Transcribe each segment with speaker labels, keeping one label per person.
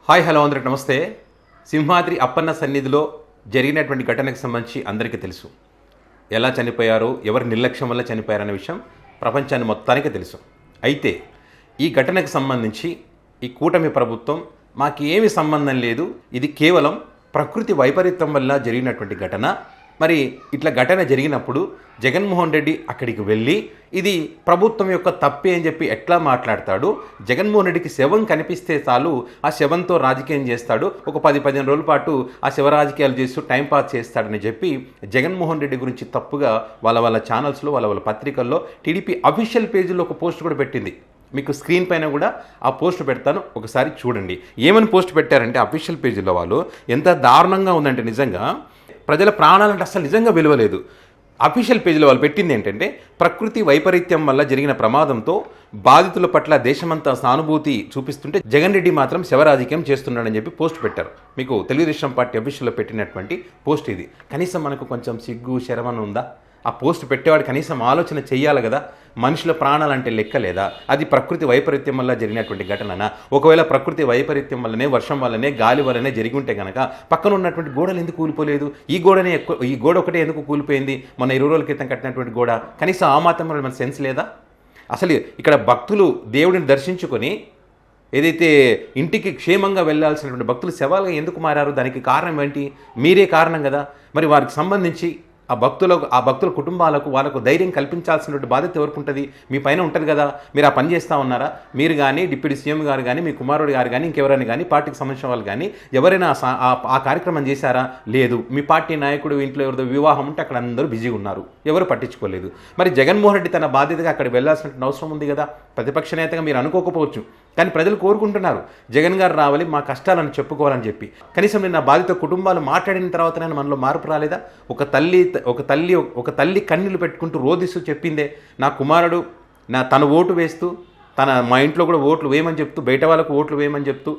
Speaker 1: Hi hello అందరికి నమస్తే. సింహాద్రి అప్పన్న సన్నిధిలో జరిగినటువంటి ఘటనకు సంబంధించి అందరికీ తెలుసు. ఎలా చనిపోయారు, ఎవరి నిర్లక్ష్యం వల్ల చనిపోయారనే విషయం ప్రపంచాన్ని మొత్తానికి తెలుసు. అయితే ఈ ఘటనకు సంబంధించి ఈ కూటమి ప్రభుత్వం మాకేమీ సంబంధం లేదు, ఇది కేవలం ప్రకృతి వైపరీత్యం వల్ల జరిగినటువంటి ఘటన, మరి ఇట్లా ఘటన జరిగినప్పుడు జగన్మోహన్ రెడ్డి అక్కడికి వెళ్ళి ఇది ప్రభుత్వం యొక్క తప్పే అని చెప్పి ఎట్లా మాట్లాడతాడు? జగన్మోహన్ రెడ్డికి శవం కనిపిస్తే చాలు ఆ శవంతో రాజకీయం చేస్తాడు, ఒక 10-15 రోజుల పాటు ఆ శవ రాజకీయాలు చేస్తూ టైంపాస్ చేస్తాడని చెప్పి జగన్మోహన్ రెడ్డి గురించి తప్పుగా వాళ్ళ ఛానల్స్లో వాళ్ళ పత్రికల్లో టీడీపీ అఫీషియల్ పేజీలో ఒక పోస్ట్ కూడా పెట్టింది. మీకు స్క్రీన్ పైన కూడా ఆ పోస్ట్ పెడతాను, ఒకసారి చూడండి. ఏమని పోస్ట్ పెట్టారంటే అఫీషియల్ పేజీలో వాళ్ళు ఎంత దారుణంగా ఉందంటే నిజంగా ప్రజల ప్రాణాలంటే అసలు నిజంగా విలువలేదు. అఫీషియల్ పేజీలో వాళ్ళు పెట్టింది ఏంటంటే ప్రకృతి వైపరీత్యం వల్ల జరిగిన ప్రమాదంతో బాధితుల పట్ల దేశమంతా సానుభూతి చూపిస్తుంటే జగన్ రెడ్డి మాత్రం శవరాజకీయం చేస్తున్నాడని చెప్పి పోస్ట్ పెట్టారు. మీకు తెలుగుదేశం పార్టీ అఫీషియల్లో పెట్టినటువంటి పోస్ట్ ఇది. కనీసం మనకు కొంచెం సిగ్గు శరమన ఉందా? ఆ పోస్ట్ పెట్టేవాడు కనీసం ఆలోచన చెయ్యాలి కదా. మనుషుల ప్రాణాలంటే లెక్క లేదా? అది ప్రకృతి వైపరీత్యం వల్ల జరిగినటువంటి ఘటననా? ఒకవేళ ప్రకృతి వైపరీత్యం వల్లనే, వర్షం వల్లనే, గాలి వల్లనే జరిగి ఉంటే కనుక పక్కన ఉన్నటువంటి గోడలు ఎందుకు కూలిపోలేదు? ఈ గోడ ఒకటే ఎందుకు కూలిపోయింది? మన 20 రోజుల క్రితం కట్టినటువంటి గోడ. కనీసం ఆ మాత్రం మన సెన్స్ లేదా? అసలు ఇక్కడ భక్తులు దేవుడిని దర్శించుకొని ఏదైతే ఇంటికి క్షేమంగా వెళ్లాల్సినటువంటి భక్తులు శవాలుగా ఎందుకు మారారు? దానికి కారణం ఏంటి? మీరే కారణం కదా. మరి వారికి సంబంధించి ఆ భక్తుల కుటుంబాలకు వాళ్ళకు ధైర్యం కల్పించాల్సినటువంటి బాధ్యత ఎవరికి ఉంటుంది? మీ పైన ఉంటుంది కదా. మీరు ఆ పని చేస్తూ ఉన్నారా? మీరు కానీ, డిప్యూటీ సీఎం గారు కానీ, మీ కుమారుడు గారు కానీ, ఇంకెవరైనా కానీ, పార్టీకి సంబంధించిన వాళ్ళు కానీ ఎవరైనా ఆ కార్యక్రమం చేశారా? లేదు. మీ పార్టీ నాయకుడు ఇంట్లో ఎవరిదో వివాహం ఉంటే అక్కడ అందరూ బిజీగా ఉన్నారు, ఎవరు పట్టించుకోలేదు. మరి జగన్మోహన్ రెడ్డి తన బాధ్యతగా అక్కడ వెళ్లాల్సిన అవసరం ఉంది కదా. ప్రతిపక్ష నేతగా మీరు అనుకోకపోవచ్చు, కానీ ప్రజలు కోరుకుంటున్నారు జగన్ గారు రావాలి, మా కష్టాలను చెప్పుకోవాలని చెప్పి. కనీసం నేను నా బాధిత కుటుంబాలు మాట్లాడిన తర్వాతనే మనలో మార్పు రాలేదా? ఒక తల్లి కన్నీళ్లు పెట్టుకుంటూ రోదిస్తూ చెప్పిందే, నా కుమారుడు తన ఓటు వేస్తూ మా ఇంట్లో కూడా ఓట్లు వేయమని చెప్తూ, బయట వాళ్ళకు ఓట్లు వేయమని చెప్తూ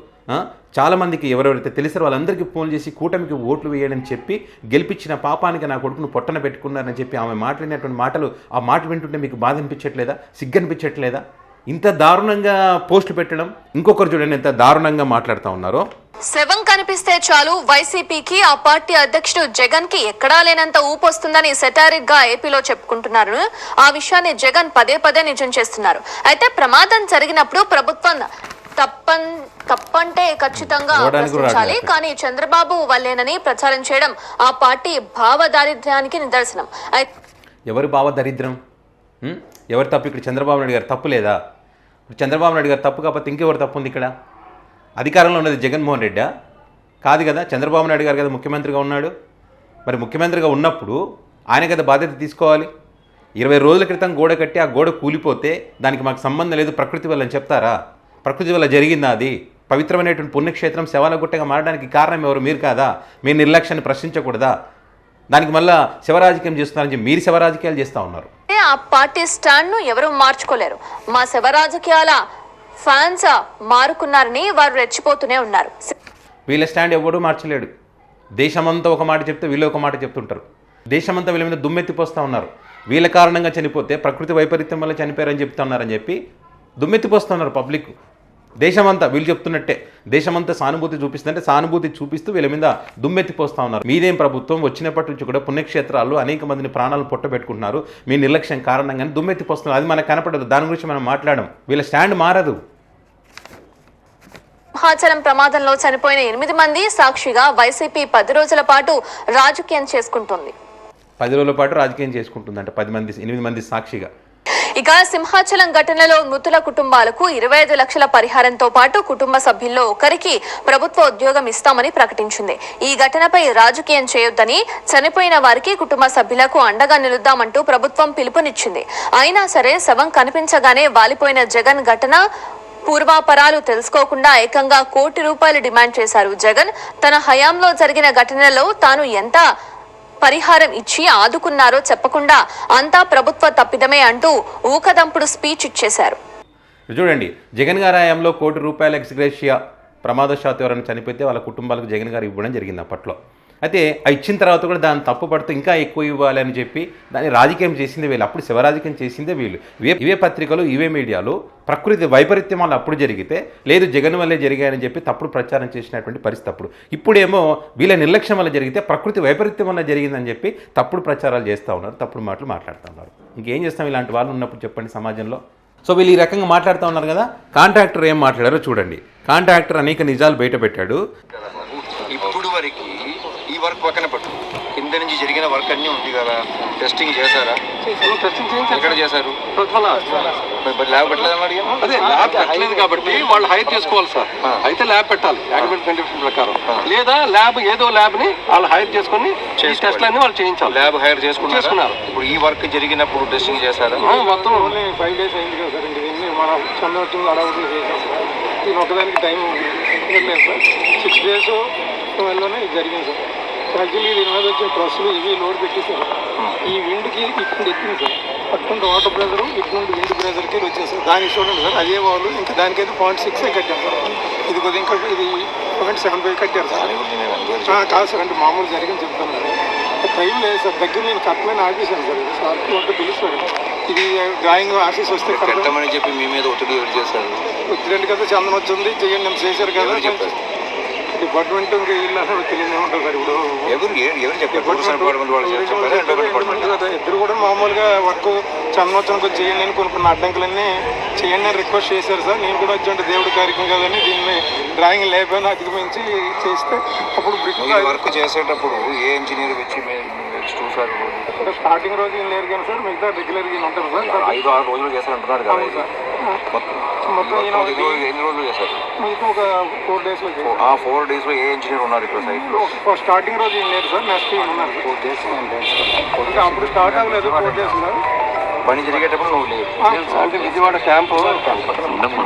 Speaker 1: చాలామందికి ఎవరెవరైతే తెలిసారో వాళ్ళందరికీ ఫోన్ చేసి కూటమికి ఓట్లు వేయడని చెప్పి గెలిపించిన పాపానికి నా కొడుకును పొట్టన పెట్టుకున్నారని చెప్పి ఆమె మాట్లాడినటువంటి మాటలు, ఆ మాట వింటుంటే మీకు బాధ అనిపించట్లేదా? సిగ్గనిపించట్లేదా? ఇంత దారుణంగా పోస్ట్ పెట్టడం. ఇంకొకరు చూడండి ఎంత దారుణంగా మాట్లాడుతూ ఉన్నారో.
Speaker 2: శవం కనిపిస్తే చాలు వైసీపీకి, ఆ పార్టీ అధ్యక్షుడు జగన్ కి ఎక్కడా లేనంత ఊపొస్తుందని సెటారిక్ గా ఏపీలో చెప్పుకుంటున్నారు. ఆ విషయాన్ని జగన్ పదే నిజం చేస్తున్నారు. అయితే ప్రమాదం జరిగినప్పుడు ప్రభుత్వం తప్పంటే ఖచ్చితంగా ప్రశ్నించాలి, కానీ చంద్రబాబు వల్లేనని ప్రచారం చేయడం ఆ పార్టీ భావదారిద్ర్యానికి నిదర్శనం.
Speaker 1: ఎవరి భావదారిద్ర్యం? ఎవరు తప్పు? ఇక్కడ చంద్రబాబు నాయుడు గారు తప్పు లేదా? చంద్రబాబు నాయుడు గారు తప్పు కాకపోతే ఇంకెవరు తప్పు ఉంది? ఇక్కడ అధికారంలో ఉన్నది జగన్మోహన్ రెడ్డా? కాదు కదా. చంద్రబాబు నాయుడు గారు కదా ముఖ్యమంత్రిగా ఉన్నాడు. మరి ముఖ్యమంత్రిగా ఉన్నప్పుడు ఆయన కదా బాధ్యత తీసుకోవాలి. 20 రోజుల క్రితం గోడ కట్టి ఆ గోడ కూలిపోతే దానికి మాకు సంబంధం లేదు, ప్రకృతి వల్ల అని చెప్తారా? ప్రకృతి వల్ల జరిగిందా? అది పవిత్రమైనటువంటి పుణ్యక్షేత్రం శవాల గుట్టగా మారడానికి కారణం ఎవరు? మీరు కాదా? మీ నిర్లక్ష్యాన్ని ప్రశ్నించకూడదా? దానికి మళ్ళా శివరాజకీయం చేస్తున్నారని చెప్పి మీరు శివరాజకీయాలు చేస్తూ ఉన్నారు.
Speaker 2: ఆ పార్టీ స్టాండ్ ను ఎవరు మార్చుకోలేరు. మా శివరాజకీయాల ఫ్యాన్స్ మారుకున్నారని వారు రెచ్చిపోతూనే ఉన్నారు.
Speaker 1: వీళ్ళ స్టాండ్ ఎవడూ మార్చలేడు. దేశమంతా ఒక మాట చెప్తే వీళ్ళు ఒక మాట చెప్తుంటారు. దేశమంతా వీళ్ళ మీద దుమ్మెత్తిపోస్తూ ఉన్నారు. వీళ్ళ కారణంగా చనిపోతే ప్రకృతి వైపరీత్యం వల్ల చనిపోయారని చెప్తున్నారని చెప్పి దుమ్మెత్తిపోస్తున్నారు పబ్లిక్. దేశమంతా వీళ్ళు చెప్తున్నట్టే దేశమంతా సానుభూతి చూపిస్తుందంటే సానుభూతి చూపిస్తూ వీళ్ళ మీద దుమ్మెత్తిపోస్తూ ఉన్నారు. మీదేం ప్రభుత్వం? వచ్చినప్పటి నుంచి కూడా పుణ్యక్షేత్రాల్లో అనేక మందిని ప్రాణాలు పొట్టబెట్టుకుంటున్నారు, మీ నిర్లక్ష్యం కారణంగానే దుమ్మెత్తిపోస్తున్నారు. అది మనకు కనపడదు, దాని గురించి మనం మాట్లాడడం. వీళ్ళ స్టాండ్ మారదు.
Speaker 2: సింహాచలం ప్రమాదంలో చనిపోయిన 8 మంది సాక్షిగా వైసీపీ 10 రోజుల పాటు రాజకీయం చేసుకుంటుంది.
Speaker 1: 10 రోజుల పాటు రాజకీయం చేసుకుంటుందంట 8 మంది సాక్షిగా.
Speaker 2: ఇక సింహాచలం ఘటనలో మృతుల కుటుంబాలకు 25 లక్షల పరిహారంతో పాటు కుటుంబ సభ్యుల్లో ఒకరికి ప్రభుత్వ ఉద్యోగం ఇస్తామని ప్రకటించింది. ఈ ఘటనపై రాజకీయం చేయొద్దని, చనిపోయిన వారికి కుటుంబ సభ్యులకు అండగా నిలుద్దామంటూ ప్రభుత్వం పిలుపునిచ్చింది. అయినా సరే శవం కనిపించగానే వాలిపోయిన జగన్ ఘటన పూర్వాపరాలు తెలుసుకోకుండా ఏకంగా ₹1 కోటి డిమాండ్ చేశారు. జగన్ తన హయాంలో జరిగిన ఘటనలో తాను ఎంత పరిహారం ఇచ్చి ఆదుకున్నారో చెప్పకుండా అంతా ప్రభుత్వ తప్పిదమే అంటూ ఊకదంపుడు స్పీచ్ ఇచ్చేశారు.
Speaker 1: చూడండి, జగన్ గారి హయాంలో ₹1 కోటి ఎక్స్గ్రేషియా ప్రమాదశాత్తు ఎవరైనా చనిపోతే వాళ్ళ కుటుంబాలకు జగన్ గారు ఇవ్వడం జరిగింది అప్పట్లో. అయితే ఆ ఇచ్చిన తర్వాత కూడా దాన్ని తప్పు పడుతూ ఇంకా ఎక్కువ ఇవ్వాలి అని చెప్పి దాన్ని రాజకీయం చేసిందే వీళ్ళు, అప్పుడు శివరాజకీయం చేసిందే వీళ్ళు. ఇవే పత్రికలు ఇవే మీడియాలు ప్రకృతి వైపరీత్యం వల్ల అప్పుడు జరిగితే లేదు జగన్ వల్లే జరిగాయని చెప్పి తప్పుడు ప్రచారం చేసినటువంటి పరిస్థితి అప్పుడు. ఇప్పుడేమో వీళ్ళ నిర్లక్ష్యం వల్ల జరిగితే ప్రకృతి వైపరీత్యం వల్ల జరిగిందని చెప్పి తప్పుడు ప్రచారాలు చేస్తూ ఉన్నారు, తప్పుడు మాటలు మాట్లాడుతూ ఉన్నారు. ఇంకేం చేస్తాం ఇలాంటి వాళ్ళు ఉన్నప్పుడు చెప్పండి సమాజంలో. సో వీళ్ళు ఈ రకంగా మాట్లాడుతూ ఉన్నారు కదా. కాంట్రాక్టర్ ఏం మాట్లాడారో చూడండి. కాంట్రాక్టర్ అనేక నిజాలు బయట పెట్టాడు.
Speaker 3: ఇప్పుడు వరకు ఈ వర్క్ పక్కన పెట్టు, కింద నుంచి జరిగిన వర్క్ అన్నీ ఉంది కదా, టెస్టింగ్ చేశారా? ఎక్కడ చేశారు? ల్యాబ్ పెట్టలేదని
Speaker 4: అదే ల్యాబ్ పెట్టలేదు కాబట్టి వాళ్ళు హైర్ చేసుకోవాలి సార్. అయితే ల్యాబ్ పెట్టాలి అగ్రిమెంట్ కండిషన్ ప్రకారం, లేదా ల్యాబ్ ఏదో ల్యాబ్ ని వాళ్ళు హైర్ చేసుకుని టెస్ట్లన్నీ వాళ్ళు చేయించాలి.
Speaker 3: ల్యాబ్ హైర్ చేసుకున్నారు. ఇప్పుడు ఈ వర్క్ జరిగినప్పుడు టెస్టింగ్ చేశారా?
Speaker 4: మొత్తం
Speaker 5: 5 days అయింది కదా సార్. దీన్ని మనం చంద్రవచ్చింది అడవులు చేసాం సార్. దీని ఒకదానికి టైం లేదు సార్. 6 days 12లోనే ఇది జరిగింది సార్. యాక్చువల్లీ దీని మీద వచ్చే ట్రస్సులు ఇవి లోడ్ పెట్టేసారు. ఈ విండ్కి ఇటు ఎక్కింది సార్. పట్టుకుంటే వాటర్ ప్రెజర్ ఇటు నుండి విండ్ ప్రెజర్కి వచ్చేది సార్. దానికి చూడండి సార్, అదే వాళ్ళు ఇంకా దానికైతే 0.6 కట్టారు సార్. ఇది కొద్దిగా ఇంకా ఇది 0.75 కట్టారు సార్. కాదు సార్, అంటే మామూలు జరిగింది చెప్తాను సార్. టైం లేదు సార్, దగ్గర నేను కట్టమని ఆఫీసాను సార్. సార్కి ఉంటే పిలుస్తారు. ఇది డ్రాయింగ్ ఆఫీస్ వస్తే
Speaker 3: కట్టమని చెప్పి మీ మీద ఒత్తిడి ఎవరు చేశారు?
Speaker 5: ఒత్తిడి కదా, చందనం వచ్చింది చేయండి నేను చేశారు కదా. డిపార్ట్మెంట్ ఇల్లు అసలు తెలియదు ఏమంటారు సార్. ఇప్పుడు ఇద్దరు కూడా మామూలుగా వర్క్ చందనోత్సవానికి చేయండి అని కొన్ని అడ్డంకులన్నీ చేయండి అని రిక్వెస్ట్ చేశారు సార్. నేను కూడా వచ్చి అంటే దేవుడి కార్యక్రమం కదని దీన్ని డ్రాయింగ్ లేకపోయినా అధిగమించి చేస్తే అప్పుడు
Speaker 3: వర్క్ చేసేటప్పుడు ఏ ఇంజనీర్ వచ్చి చూసారు?
Speaker 5: స్టార్టింగ్ రోజు ఏం లేరు కానీ సార్, మిగతా రెగ్యులర్ గా ఉంటారు సార్.
Speaker 3: 5-6 రోజులు చేశారంటున్నారు కదా.
Speaker 5: మొత్తం
Speaker 3: ఎన్ని రోజులు చేశారు?
Speaker 5: మీకు ఒక 4 days లో.
Speaker 3: ఆ 4 days లో ఏ ఇంజనీర్ ఉన్నారు ఇక్కడ సైట్ లో?
Speaker 5: స్టార్టింగ్ రోజు ఏం లేదు సార్, నెక్స్ట్ ఉన్నారు 4 days. ఇంకా అప్పుడు స్టార్ట్ అవ్వలేదు 4 days సార్.
Speaker 3: పని జరిగేటప్పుడు నువ్వు లేదు.
Speaker 4: అంటే విజయవాడ క్యాంపు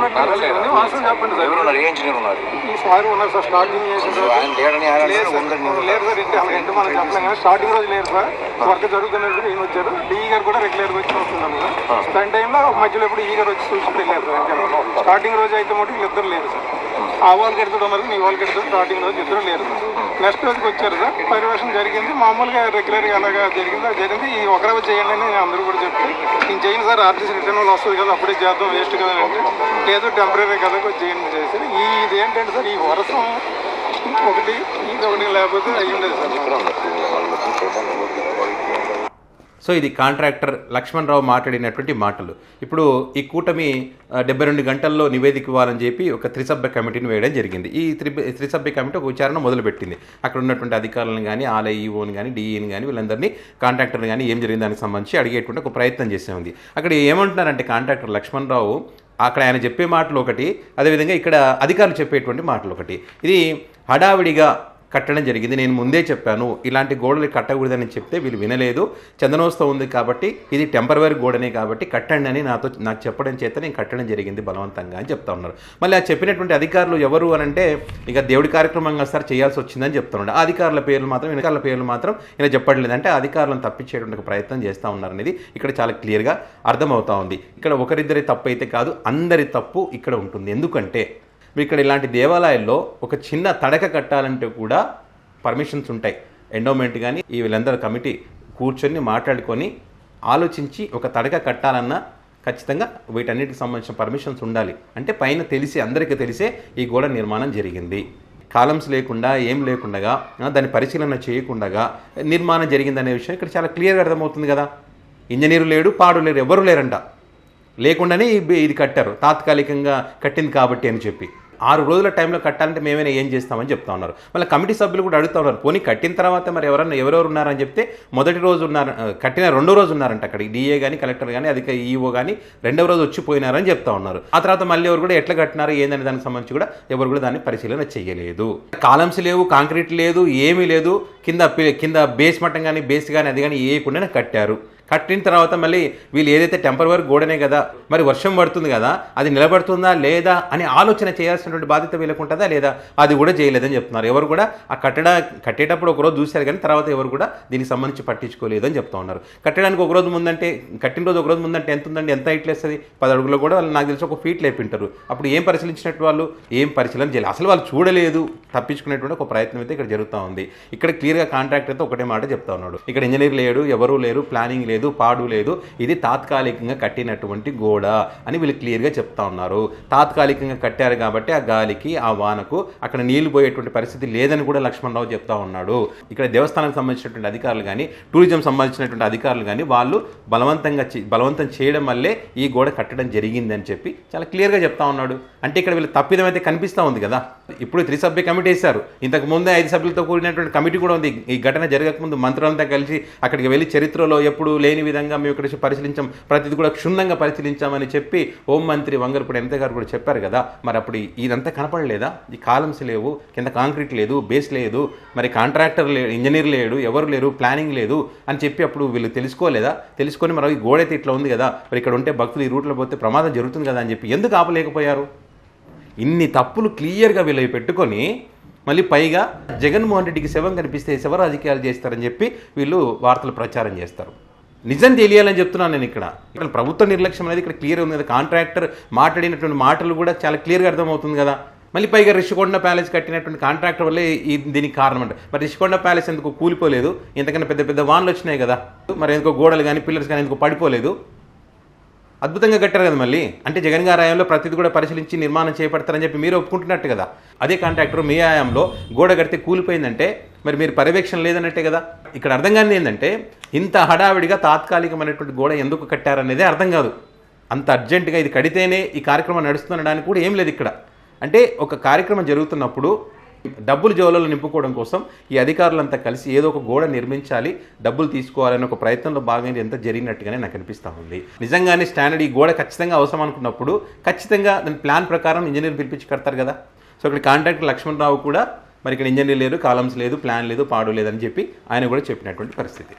Speaker 5: చెప్పండి సార్.
Speaker 3: ఎవరున్నారు? ఏ ఇంజనీర్ ఉన్నారు?
Speaker 5: ఈ సార్ ఉన్నారు సార్. స్టార్టింగ్ చేసి
Speaker 3: ఆయన లేడని
Speaker 5: లేదు సార్. ఇంటి మనం చెప్పలేం కానీ స్టార్టింగ్ రోజు లేదు సార్. వర్క్ జరుగుతున్నప్పుడు ఈయన వచ్చారు. డిఈ గారు కూడా రెగ్యులర్గా వచ్చి వస్తున్నాను సార్. దాని టైంలో మధ్యలో ఎప్పుడు ఈ గారు వచ్చి చూసి వెళ్ళారు సార్. స్టార్టింగ్ రోజు అయితే మటుకు ఇద్దరు లేరు సార్. ఆ వాళ్ళకి ఎడుతుడు ఉన్నారు, నీ వాళ్ళకి ఎడుతుడు. స్టార్టింగ్ రోజు ఇద్దరు లేరు సార్. నెక్స్ట్ రోజుకి వచ్చారు సార్. పర్యవేక్షణ జరిగింది మామూలుగా రెగ్యులర్గా ఎలాగా జరిగింది అది జరిగింది. ఈ ఒకరోజు చేయండి అని అందరూ కూడా చెప్తే నేను చేయను సార్, ఆర్టీసీ రిటర్న్ వాళ్ళు వస్తుంది కదా అప్పుడే చేద్దాం వేస్ట్ కదా అంటే లేదు టెంపరీ కదా చేయండి చేశారు. ఇది ఏంటంటే సార్, ఈ వర్షం ఒకటి ఇది ఒకటి లేకపోతే అయ్యి ఉండేది సార్.
Speaker 1: సో ఇది కాంట్రాక్టర్ లక్ష్మణరావు మాట్లాడినటువంటి మాటలు. ఇప్పుడు ఈ కూటమి 72 గంటల్లో నివేదిక ఇవ్వాలని చెప్పి ఒక త్రిసభ్య కమిటీని వేయడం జరిగింది. ఈ త్రిసభ్య కమిటీ ఒక విచారణ మొదలుపెట్టింది. అక్కడ ఉన్నటువంటి అధికారులను కానీ ఆలయ ఈఓని కానీ డిఈని కానీ వీళ్ళందరినీ కాంట్రాక్టర్ని కానీ ఏం జరిగింది దానికి సంబంధించి అడిగేటువంటి ఒక ప్రయత్నం చేసే ఉంది. అక్కడ ఏమంటున్నారంటే కాంట్రాక్టర్ లక్ష్మణరావు అక్కడ ఆయన చెప్పే మాటలు ఒకటి, అదేవిధంగా ఇక్కడ అధికారులు చెప్పేటువంటి మాటలు ఒకటి. ఇది హడావిడిగా కట్టడం జరిగింది. నేను ముందే చెప్పాను ఇలాంటి గోడలు కట్టకూడదని చెప్తే వీళ్ళు వినలేదు. చందనోత్సవం ఉంది కాబట్టి ఇది టెంపరవరీ గోడనే కాబట్టి కట్టండి అని నాకు చెప్పడం చేత నేను కట్టడం జరిగింది బలవంతంగా అని చెప్తా ఉన్నారు. మళ్ళీ ఆ చెప్పినటువంటి అధికారులు ఎవరు అని అంటే ఇక దేవుడి కార్యక్రమంగా సార్ చేయాల్సి వచ్చిందని చెప్తున్నాడు. ఆ అధికారుల పేర్లు మాత్రం ఇలా చెప్పట్లేదు. అంటే అధికారులను తప్పించేటువంటి ప్రయత్నం చేస్తూ ఉన్నారు అనేది ఇక్కడ చాలా క్లియర్గా అర్థమవుతా ఉంది. ఇక్కడ ఒకరిద్దరి తప్పు అయితే కాదు, అందరి తప్పు ఇక్కడ ఉంటుంది. ఎందుకంటే ఇక్కడ ఇలాంటి దేవాలయాల్లో ఒక చిన్న తడక కట్టాలంటే కూడా పర్మిషన్స్ ఉంటాయి. ఎండోమెంట్ కానీ ఈ వీళ్ళందరూ కమిటీ కూర్చొని మాట్లాడుకొని ఆలోచించి ఒక తడక కట్టాలన్నా ఖచ్చితంగా వీటన్నిటికి సంబంధించిన పర్మిషన్స్ ఉండాలి. అంటే పైన తెలిసి అందరికీ తెలిసే ఈ గోడ నిర్మాణం జరిగింది. కాలమ్స్ లేకుండా ఏం లేకుండా దాన్ని పరిశీలన చేయకుండా నిర్మాణం జరిగిందనే విషయం ఇక్కడ చాలా క్లియర్గా అర్థమవుతుంది కదా. ఇంజనీరు లేడు, పాడు లేరు, ఎవరు లేరంట. లేకుండానే ఇది కట్టారు తాత్కాలికంగా కట్టింది కాబట్టి అని చెప్పి. 6 రోజుల టైంలో కట్టాలంటే మేమైనా ఏం చేస్తామని చెప్తా ఉన్నారు. మళ్ళీ కమిటీ సభ్యులు కూడా అడుగుతా ఉన్నారు, పోనీ కట్టిన తర్వాత మరి ఎవరెవరు ఉన్నారని చెప్తే మొదటి రోజు ఉన్నారు, కట్టిన 2వ రోజు ఉన్నారంట. అక్కడికి డిఏ కానీ కలెక్టర్ కానీ అధిక ఈఓ కానీ 2వ రోజు వచ్చిపోయినారని చెప్తా ఉన్నారు. ఆ తర్వాత మళ్ళీ ఎవరు కూడా ఎట్లా కట్టినారు ఏందని దానికి సంబంధించి కూడా ఎవరు కూడా దాన్ని పరిశీలన చేయలేదు. కాలమ్స్ లేవు, కాంక్రీట్ లేదు, ఏమీ లేదు. కింద బేస్ మట్టం కానీ బేస్ కానీ అది కానీ వేయకుండానే కట్టారు. కట్టిన తర్వాత మళ్ళీ వీళ్ళు ఏదైతే టెంపరవరీ గోడనే కదా, మరి వర్షం పడుతుంది కదా, అది నిలబడుతుందా లేదా అని ఆలోచన చేయాల్సినటువంటి బాధ్యత వీళ్ళకు ఉంటుందా లేదా, అది కూడా చేయలేదని చెప్తున్నారు. ఎవరు కూడా ఆ కట్టేటప్పుడు ఒకరోజు చూశారు కానీ తర్వాత ఎవరు కూడా దీనికి సంబంధించి పట్టించుకోలేదని చెప్తా ఉన్నారు. కట్టడానికి ఒక రోజు ముందంటే, కట్టిన రోజు ఒక రోజు ముందంటే ఎంత ఉందండి, ఎంత హైట్ లేస్తుంది? 10 అడుగులు కూడా వాళ్ళు నాకు తెలిసి 1 feet లేపింటారు. అప్పుడు ఏం పరిశీలించినట్టు వాళ్ళు ఏం పరిశీలన చేయలేదు, అసలు వాళ్ళు చూడలేదు. తప్పించుకునేటువంటి ఒక ప్రయత్నం అయితే ఇక్కడ జరుగుతూ ఉంది. ఇక్కడ క్లియర్ క్లియర్గా కాంట్రాక్టర్తో ఒకటే మాట చెప్తా ఉన్నాడు, ఇక్కడ ఇంజనీర్ లేడు, ఎవరూ లేరు, ప్లానింగ్ లేదు, పాడు లేదు, ఇది తాత్కాలికంగా కట్టినటువంటి గోడ అని వీళ్ళు క్లియర్గా చెప్తా ఉన్నారు. తాత్కాలికంగా కట్టారు కాబట్టి ఆ గాలికి ఆ వానకు అక్కడ నీళ్లు పోయేటువంటి పరిస్థితి లేదని కూడా లక్ష్మణరావు చెప్తా ఉన్నాడు. ఇక్కడ దేవస్థానానికి సంబంధించినటువంటి అధికారులు కానీ టూరిజం సంబంధించినటువంటి అధికారులు కానీ వాళ్ళు బలవంతం చేయడం వల్లే ఈ గోడ కట్టడం జరిగిందని చెప్పి చాలా క్లియర్గా చెప్తా ఉన్నాడు. అంటే ఇక్కడ వీళ్ళు తప్పిదం అయితే కనిపిస్తూ ఉంది కదా. ఇప్పుడు 3 సభ్య కమిటీ వేశారు, ఇంతకు ముందే 5 సభ్యులతో కూడినటువంటి కమిటీ కూడా ఉంది. ఈ ఘటన జరగకముందు మంత్రులంతా కలిసి అక్కడికి వెళ్ళి చరిత్రలో ఎప్పుడు లేని విధంగా మేము ఇక్కడ పరిశీలించాం, ప్రతిది కూడా క్షుణ్ణంగా పరిశీలించామని చెప్పి హోంమంత్రి వంగలపూడి అనిత గారు కూడా చెప్పారు కదా. మరి అప్పుడు ఇదంతా కనపడలేదా? ఈ కాలమ్స్ లేవు, కింద కాంక్రీట్ లేదు, బేస్ లేదు, మరి కాంట్రాక్టర్ లేడు, ఇంజనీర్ లేడు, ఎవరు లేరు, ప్లానింగ్ లేదు అని చెప్పి అప్పుడు వీళ్ళు తెలుసుకోలేదా? తెలుసుకొని మరి ఈ గోడ అయితే ఇట్లా ఉంది కదా, మరి ఇక్కడ ఉంటే భక్తులు ఈ రూట్లో పోతే ప్రమాదం జరుగుతుంది కదా అని చెప్పి ఎందుకు ఆపలేకపోయారు? ఇన్ని తప్పులు క్లియర్గా వీళ్ళు పెట్టుకొని మళ్ళీ పైగా జగన్మోహన్ రెడ్డికి శవం కనిపిస్తే శవ రాజకీయాలు చేస్తారని చెప్పి వీళ్ళు వార్తలు ప్రచారం చేస్తారు. నిజం తెలియాలని చెప్తున్నాను నేను. ఇక్కడ ప్రభుత్వ నిర్లక్ష్యం అనేది ఇక్కడ క్లియర్ ఉంది కదా. కాంట్రాక్టర్ మాట్లాడినటువంటి మాటలు కూడా చాలా క్లియర్గా అర్థమవుతుంది కదా. మళ్ళీ పైగా రిషికొండ ప్యాలెస్ కట్టినటువంటి కాంట్రాక్టర్ వల్లే దీనికి కారణం అంట. మరి రిషికొండ ప్యాలెస్ ఎందుకు కూలిపోలేదు? ఇంతకన్నా పెద్ద పెద్ద వాన్లు వచ్చినాయి కదా, మరి ఎందుకో గోడలు కానీ పిల్లర్స్ కానీ ఎందుకో పడిపోలేదు? అద్భుతంగా కట్టారు కదా. మళ్ళీ అంటే జగన్ గారి హయాంలో ప్రతిదీ కూడా పరిశీలించి నిర్మాణం చేపడతారని చెప్పి మీరు ఒప్పుకుంటున్నట్టు కదా. అదే కాంట్రాక్టర్ మీ హయాంలో గోడ కడితే కూలిపోయిందంటే మరి మీరు పర్యవేక్షణ లేదన్నట్టే కదా. ఇక్కడ అర్థం కానిది ఏంటంటే ఇంత హడావిడిగా తాత్కాలికమైనటువంటి గోడ ఎందుకు కట్టారనేదే అర్థం కాదు. అంత అర్జెంటుగా ఇది కడితేనే ఈ కార్యక్రమం నడుస్తుండడానికి కూడా ఏం లేదు ఇక్కడ. అంటే ఒక కార్యక్రమం జరుగుతున్నప్పుడు డబ్బులు జోలలో నింపుకోవడం కోసం ఈ అధికారులంతా కలిసి ఏదో ఒక గోడ నిర్మించాలి, డబ్బులు తీసుకోవాలని ఒక ప్రయత్నంలో భాగంగా ఎంత జరిగినట్టుగానే నాకు అనిపిస్తూ ఉంది. నిజంగానే స్టాండర్డ్ ఈ గోడ ఖచ్చితంగా అవసరం అనుకున్నప్పుడు ఖచ్చితంగా దాని ప్లాన్ ప్రకారం ఇంజనీర్ పిలిపించి కడతారు కదా. సో ఇక్కడ కాంట్రాక్టర్ లక్ష్మణరావు కూడా మరి ఇక్కడ ఇంజనీర్ లేదు, కాలమ్స్ లేదు, ప్లాన్ లేదు, పాడు లేదని చెప్పి ఆయన కూడా చెప్పినటువంటి పరిస్థితి.